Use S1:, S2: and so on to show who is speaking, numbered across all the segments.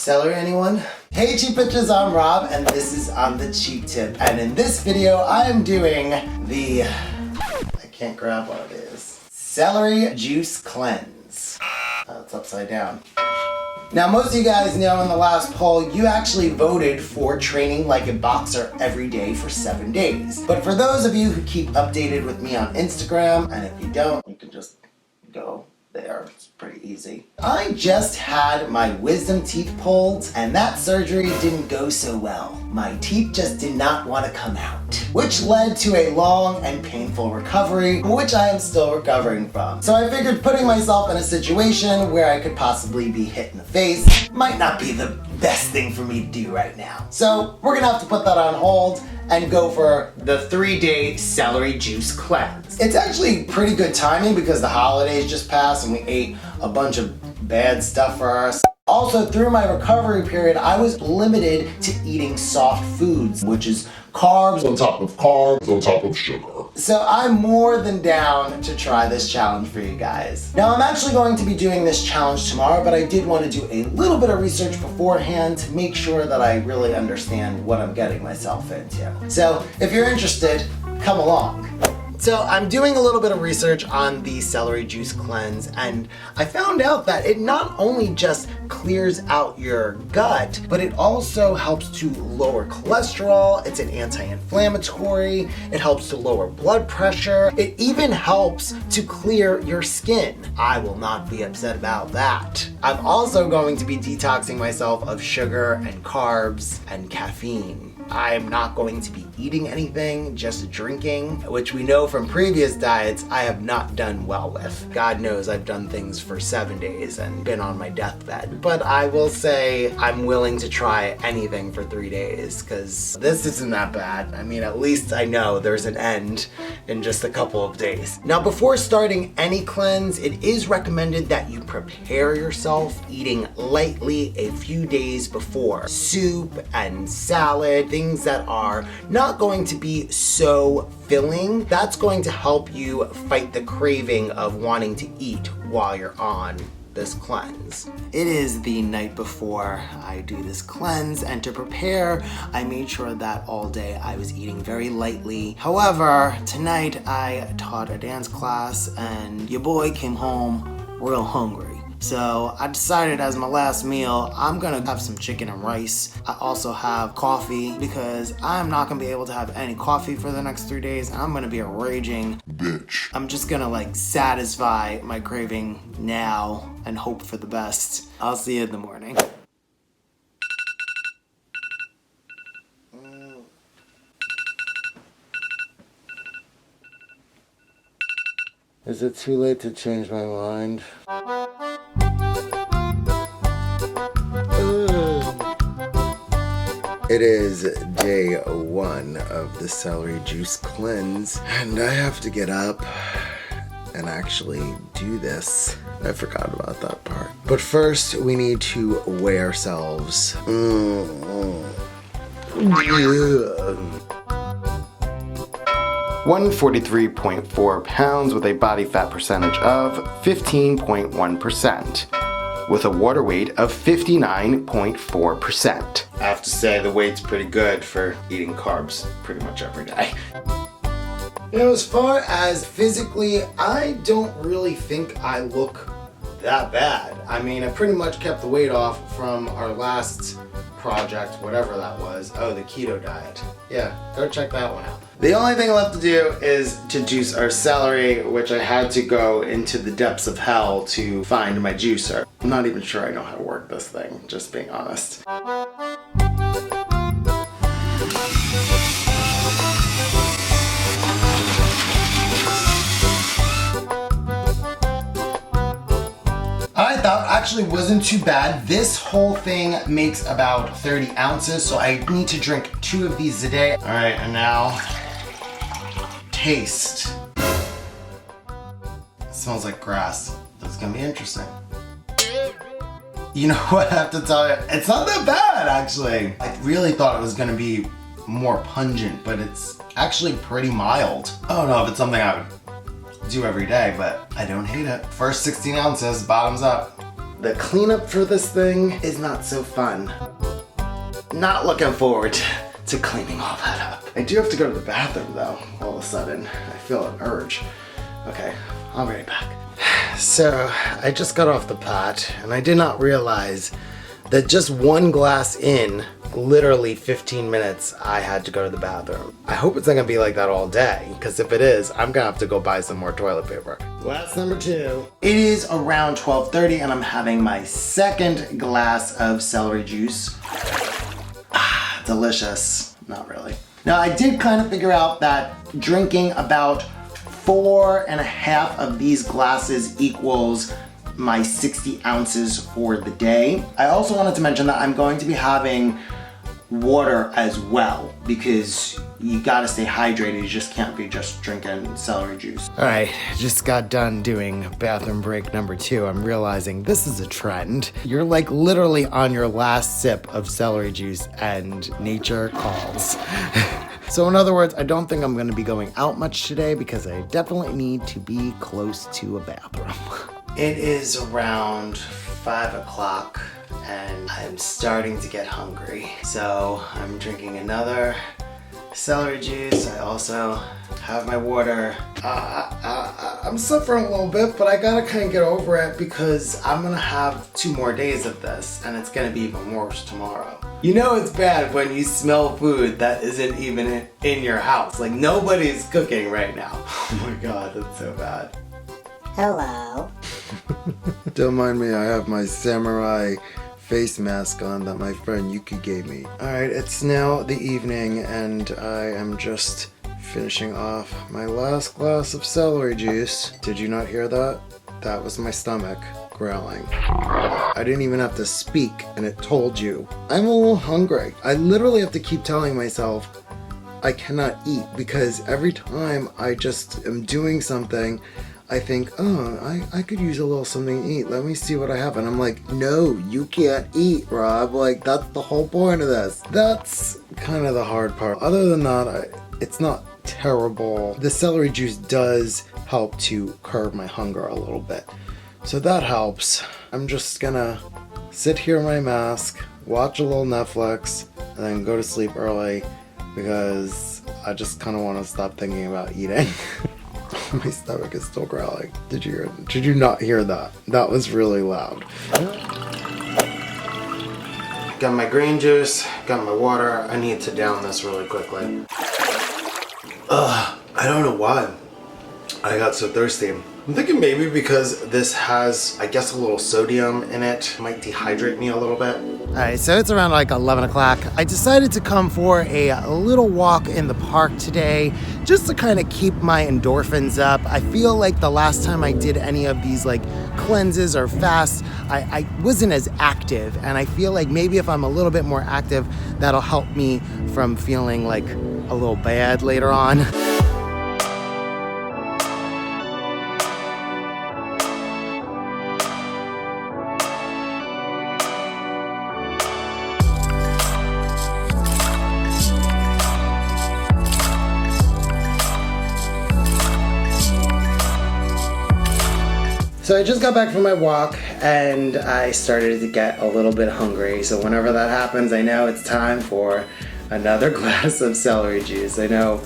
S1: Celery, anyone? Hey Cheap Bitches, I'm Rob, and this is On the Cheap Tip. And in this video, I am doing the, I can't grab what it is, Celery Juice Cleanse. Oh, it's upside down. Now, most of you guys know in the last poll, you actually voted for training like a boxer every day for 7 days. But for those of you who keep updated with me on Instagram, and if you don't, you can just go there. It's pretty easy. I just had my wisdom teeth pulled, and that surgery didn't go so well. My teeth just did not want to come out, which led to a long and painful recovery, which I am still recovering from. So I figured putting myself in a situation where I could possibly be hit in the face might not be the best thing for me to do right now. So we're gonna have to put that on hold and go for the 3-day celery juice cleanse. It's actually pretty good timing because the holidays just passed and we ate a bunch of bad stuff for us. Also, through my recovery period, I was limited to eating soft foods, which is carbs on top of carbs on top of sugar. So I'm more than down to try this challenge for you guys. Now, I'm actually going to be doing this challenge tomorrow, but I did want to do a little bit of research beforehand to make sure that I really understand what I'm getting myself into. So if you're interested, come along. So I'm doing a little bit of research on the celery juice cleanse, and I found out that it not only just clears out your gut, but it also helps to lower cholesterol. It's an anti-inflammatory. It helps to lower blood pressure. It even helps to clear your skin. I will not be upset about that. I'm also going to be detoxing myself of sugar and carbs and caffeine. I'm not going to be eating anything, just drinking, which we know from previous diets I have not done well with. God knows I've done things for 7 days and been on my deathbed. But I will say I'm willing to try anything for 3 days, because this isn't that bad. I mean, at least I know there's an end in just a couple of days. Now, before starting any cleanse, it is recommended that you prepare yourself, eating lightly a few days before. Soup and salad, things that are not going to be so filling. That's going to help you fight the craving of wanting to eat while you're on this cleanse. It is the night before I do this cleanse, and to prepare, I made sure that all day I was eating very lightly. However, tonight I taught a dance class and your boy came home real hungry. So I decided as my last meal, I'm gonna have some chicken and rice. I also have coffee because I'm not gonna be able to have any coffee for the next 3 days. I'm gonna be a raging bitch. I'm just gonna satisfy my craving now and hope for the best. I'll see you in the morning. Is it too late to change my mind? It is day 1 of the celery juice cleanse, and I have to get up and actually do this. I forgot about that part. But first, we need to weigh ourselves. 143.4 pounds with a body fat percentage of 15.1%. with a water weight of 59.4%. I have to say the weight's pretty good for eating carbs pretty much every day. You know, as far as physically, I don't really think I look that bad. I mean, I pretty much kept the weight off from our last project, whatever that was. Oh, the keto diet. Yeah, go check that one out. The only thing left to do is to juice our celery, which I had to go into the depths of hell to find my juicer. I'm not even sure I know how to work this thing, just being honest. That actually wasn't too bad. This whole thing makes about 30 ounces, so I need to drink 2 of these a day. All right, and now, taste. It smells like grass. That's gonna be interesting. You know what I have to tell you? It's not that bad, actually. I really thought it was gonna be more pungent, but it's actually pretty mild. I don't know if it's something I would do every day, but I don't hate it. First 16 ounces, bottoms up. the cleanup for this thing is not so fun. Not looking forward to cleaning all that up. I do have to go to the bathroom though, all of a sudden. I feel an urge. Okay, I'll be right back. So, I just got off the pot and I did not realize that just one glass in, literally 15 minutes, I had to go to the bathroom. I hope it's not gonna be like that all day, because if it is, I'm gonna have to go buy some more toilet paper. Glass number 2. It is around 12:30 and I'm having my second glass of celery juice. Delicious. Not really. Now I did kind of figure out that drinking about 4.5 of these glasses equals my 60 ounces for the day. I also wanted to mention that I'm going to be having water as well, because you gotta stay hydrated. You just can't be just drinking celery juice. All right, just got done doing bathroom break number 2. I'm realizing this is a trend. You're like literally on your last sip of celery juice and nature calls. So in other words, I don't think I'm gonna be going out much today because I definitely need to be close to a bathroom. It is around 5 o'clock and I'm starting to get hungry. So I'm drinking another celery juice. I also have my water. I'm suffering a little bit, but I gotta kind of get over it because I'm gonna have 2 more days of this and it's gonna be even worse tomorrow. You know it's bad when you smell food that isn't even in your house. Like nobody's cooking right now. Oh my God, that's so bad.
S2: Hello.
S3: Don't mind me, I have my samurai face mask on that my friend Yuki gave me. Alright, it's now the evening and I am just finishing off my last glass of celery juice. Did you not hear that? That was my stomach growling. I didn't even have to speak and it told you. I'm a little hungry. I literally have to keep telling myself I cannot eat because every time I just am doing something, I think, oh, I could use a little something to eat. Let me see what I have. And I'm like, no, you can't eat, Rob. Like, that's the whole point of this. That's kind of the hard part. Other than that, it's not terrible. The celery juice does help to curb my hunger a little bit. So that helps. I'm just gonna sit here in my mask, watch a little Netflix, and then go to sleep early because I just kind of want to stop thinking about eating. My stomach is still growling. Did you not hear that? That was really loud.
S1: Got my green juice, got my water. I need to down this really quickly. I don't know why I got so thirsty. I'm thinking maybe because this has, I guess, a little sodium in it. Might dehydrate me a little bit. All right, so it's around like 11 o'clock. I decided to come for a little walk in the park today just to kind of keep my endorphins up. I feel like the last time I did any of these like cleanses or fasts, I wasn't as active, and I feel like maybe if I'm a little bit more active, that'll help me from feeling like a little bad later on. So I just got back from my walk and I started to get a little bit hungry. So whenever that happens, I know it's time for another glass of celery juice. I know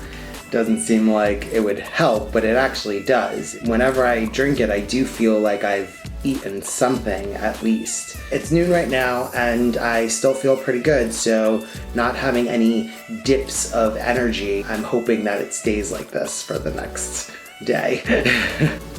S1: it doesn't seem like it would help, but it actually does. Whenever I drink it, I do feel like I've eaten something at least. It's noon right now and I still feel pretty good, so not having any dips of energy, I'm hoping that it stays like this for the next day.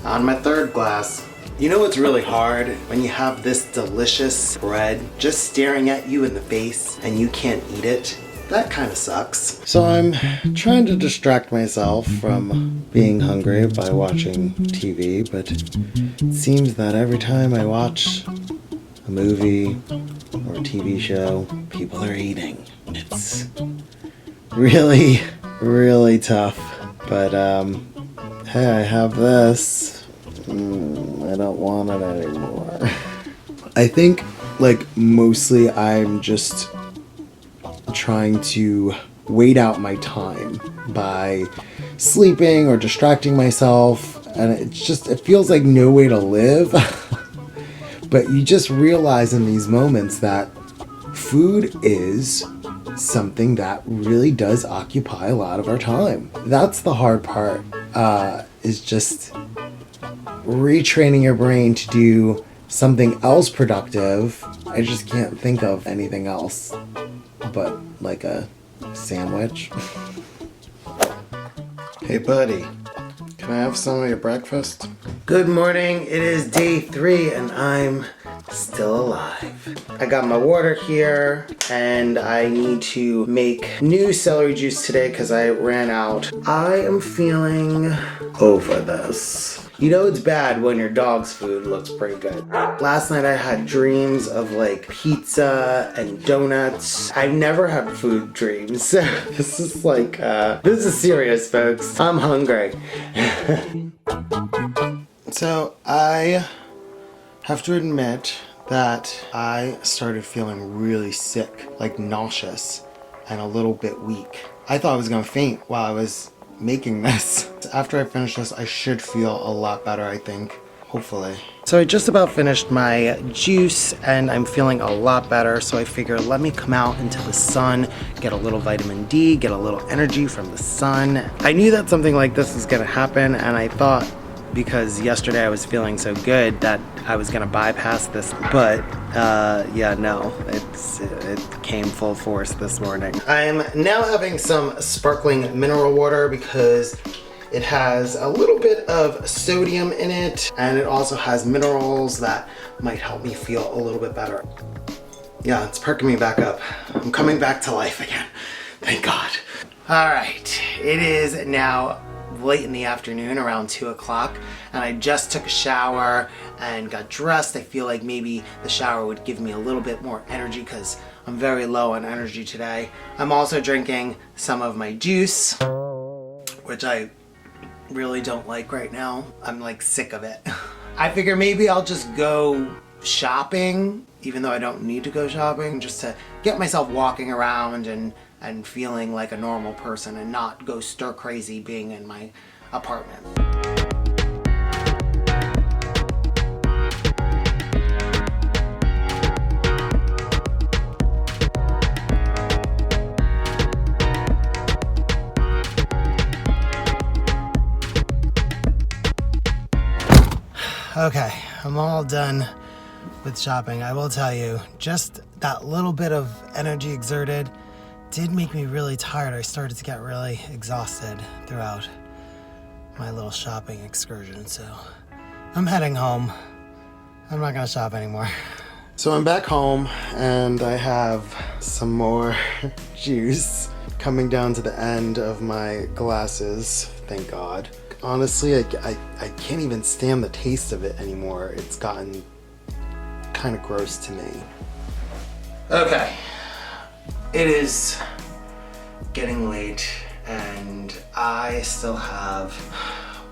S1: On my third glass, you know what's really hard? When you have this delicious bread just staring at you in the face and you can't eat it. That kind of sucks. So I'm trying to distract myself from being hungry by watching TV, but it seems that every time I watch a movie or a TV show, people are eating. It's really, really tough. But hey, I have this. I don't want it anymore. I think, like, mostly I'm just trying to wait out my time by sleeping or distracting myself, and it feels like no way to live. But you just realize in these moments that food is something that really does occupy a lot of our time. That's the hard part, is just retraining your brain to do something else productive. I just can't think of anything else but like a sandwich. Hey buddy, can I have some of your breakfast? Good morning, it is day 3 and I'm still alive. I got my water here and I need to make new celery juice today because I ran out. I am feeling over this. You know it's bad when your dog's food looks pretty good. Last night I had dreams of like pizza and donuts. I've never had food dreams. This is like, this is serious, folks. I'm hungry. So I have to admit that I started feeling really sick, like nauseous and a little bit weak. I thought I was gonna faint while I was making this. After I finish this, I should feel a lot better, I think. Hopefully. So I just about finished my juice and I'm feeling a lot better, so I figured let me come out into the sun, get a little vitamin D, get a little energy from the sun. I knew that something like this was gonna happen, and I thought because yesterday I was feeling so good that I was gonna bypass this, but yeah, no, it came full force this morning. I'm now having some sparkling mineral water because it has a little bit of sodium in it, and it also has minerals that might help me feel a little bit better. Yeah, it's perking me back up. I'm coming back to life again. Thank God. All right, it is now late in the afternoon, around 2 o'clock, and I just took a shower and got dressed. I feel like maybe the shower would give me a little bit more energy because I'm very low on energy today. I'm also drinking some of my juice, which I really don't like right now. I'm like sick of it. I figure maybe I'll just go shopping, even though I don't need to go shopping, just to get myself walking around and feeling like a normal person and not go stir crazy being in my apartment. Okay, I'm all done with shopping. I will tell you, just that little bit of energy exerted did make me really tired. I started to get really exhausted throughout my little shopping excursion, so I'm heading home. I'm not gonna shop anymore. So I'm back home and I have some more juice coming down to the end of my glasses, thank God. Honestly, I can't even stand the taste of it anymore. It's gotten kind of gross to me. Okay. It is getting late and I still have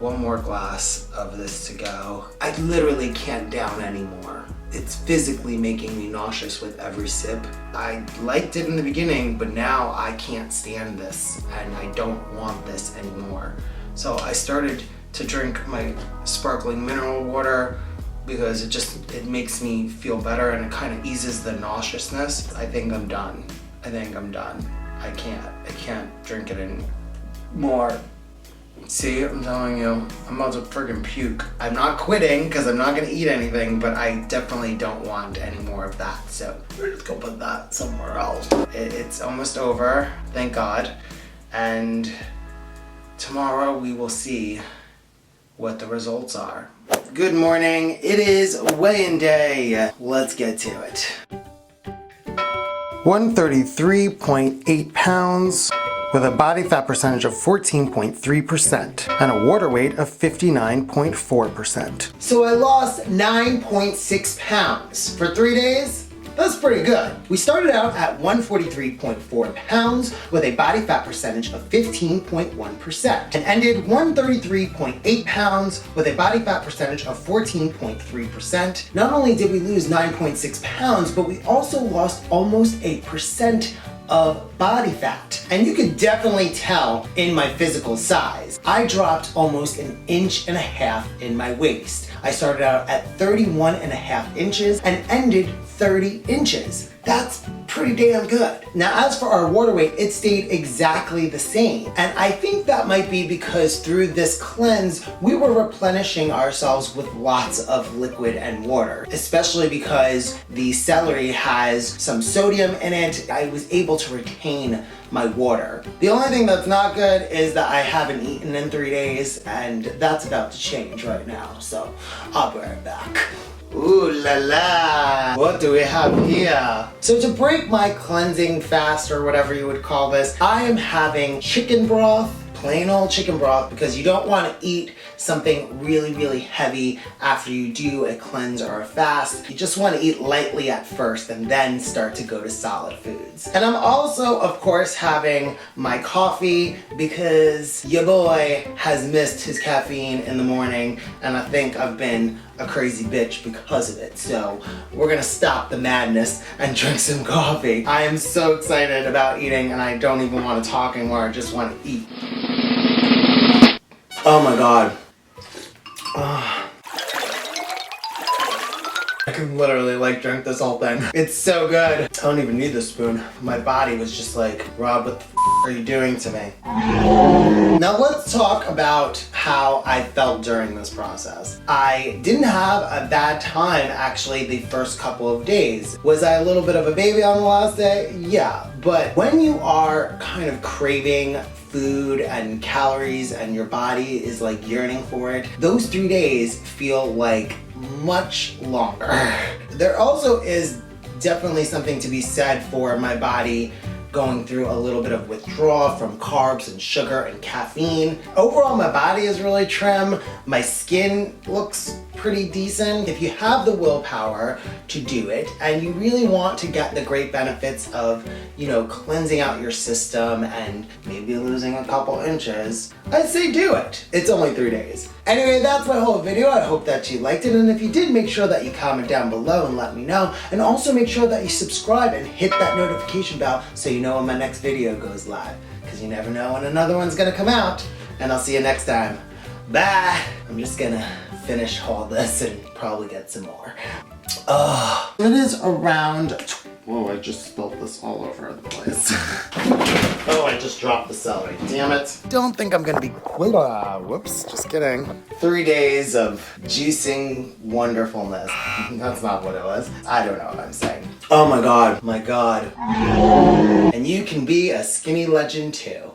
S1: one more glass of this to go. I literally can't down anymore. It's physically making me nauseous with every sip. I liked it in the beginning, but now I can't stand this and I don't want this anymore. So I started to drink my sparkling mineral water because it makes me feel better and it kind of eases the nauseousness. I think I'm done. I can't drink it anymore. See, I'm telling you, I'm about to friggin' puke. I'm not quitting because I'm not gonna eat anything, but I definitely don't want any more of that. So we're just gonna put that somewhere else. It's almost over, thank God. And tomorrow we will see what the results are. Good morning, it is weigh-in day. Let's get to it. 133.8 pounds with a body fat percentage of 14.3% and a water weight of 59.4%. So I lost 9.6 pounds for 3 days. That's pretty good. We started out at 143.4 pounds with a body fat percentage of 15.1% and ended 133.8 pounds with a body fat percentage of 14.3%. Not only did we lose 9.6 pounds, but we also lost almost 8% of body fat. And you can definitely tell in my physical size. I dropped almost 1.5 inches in my waist. I started out at 31.5 inches and ended 30 inches. That's pretty damn good. Now, as for our water weight, it stayed exactly the same. And I think that might be because through this cleanse, we were replenishing ourselves with lots of liquid and water, especially because the celery has some sodium in it. I was able to retain my water. The only thing that's not good is that I haven't eaten in 3 days, and that's about to change right now. So I'll be right back. Ooh la la! What do we have here? So to break my cleansing fast, or whatever you would call this, I am having chicken broth, plain old chicken broth, because you don't want to eat something really heavy after you do a cleanse or a fast. You just want to eat lightly at first and then start to go to solid foods. And I'm also, of course, having my coffee because your boy has missed his caffeine in the morning, and I think I've been a crazy bitch because of it. So we're gonna stop the madness and drink some coffee. I am so excited about eating, and I don't even want to talk anymore. I just want to eat. Oh my god. I can literally drink this whole thing. It's so good. I don't even need the spoon. My body was just like, Rob, what the are you doing to me? Now let's talk about how I felt during this process. I didn't have a bad time actually the first couple of days. Was I a little bit of a baby on the last day? Yeah, but when you are kind of craving food and calories and your body is yearning for it, those 3 days feel like much longer. There also is definitely something to be said for my body going through a little bit of withdrawal from carbs and sugar and caffeine. Overall, my body is really trim. My skin looks pretty decent. If you have the willpower to do it and you really want to get the great benefits of, cleansing out your system and maybe losing a couple inches, I'd say do it. It's only 3 days. Anyway, that's my whole video. I hope that you liked it, and if you did, make sure that you comment down below and let me know, and also make sure that you subscribe and hit that notification bell so you know when my next video goes live, because you never know when another one's gonna come out. And I'll see you next time. Bye! I'm just gonna finish all this and probably get some more. It is around... Whoa, I just spilled this all over the place. Oh, I just dropped the celery. Damn it. Don't think I'm gonna be... Whoops, just kidding. 3 days of juicing wonderfulness. That's not what it was. I don't know what I'm saying. Oh my god. My god. And you can be a skinny legend too.